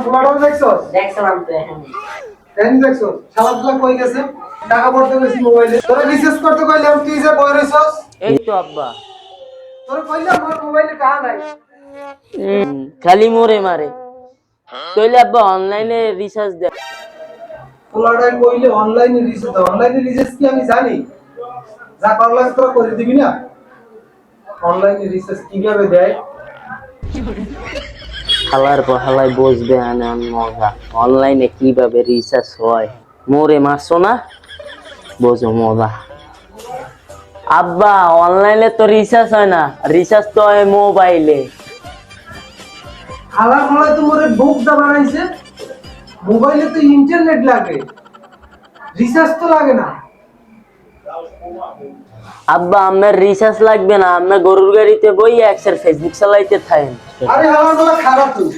পোলাটাও দেখছস? দেখছিলাম তো এখন। কেন দেখছস? শালাগুলা কই গেছে? টাকা পড়তে গেছি মোবাইলে। তোরা রিচার্জ করতে কইলাম তুই যে বই রইছস? এই তো আব্বা। তোরা কইলাম আমার মোবাইলে টাকা নাই। খালি মোরে মারে। কইলে আব্বা অনলাইনে রিচার্জ দে। পোলাটাই কইলে অনলাইনে রিচার্জ দাও। অনলাইনে রিচার্জ কি আমি জানি? যা করার লাগে তোরা করে দিবি না? অনলাইনে রিচার্জ কিভাবে দেয়? হালার পর হালাই বসবে আনান মজা। অনলাইনে কিভাবে রিচার্জ হয়? মোরে মারছো না? বোঝো মজা। আব্বা অনলাইনে তো রিচার্জ হয় না, রিচার্জ তো হয় মোবাইলে। হালার মালাই তো মোরে বোকদা বানাইছে। মোবাইলে তো ইন্টারনেট লাগে, রিচার্জ তো লাগে না। আব্বা আমার রিচার্জ লাগবে না, আমরা গরুর গাড়িতে বই একসার ফেসবুক চালাইতে থাকেন। আরে হালার মালা খারাপ তুই।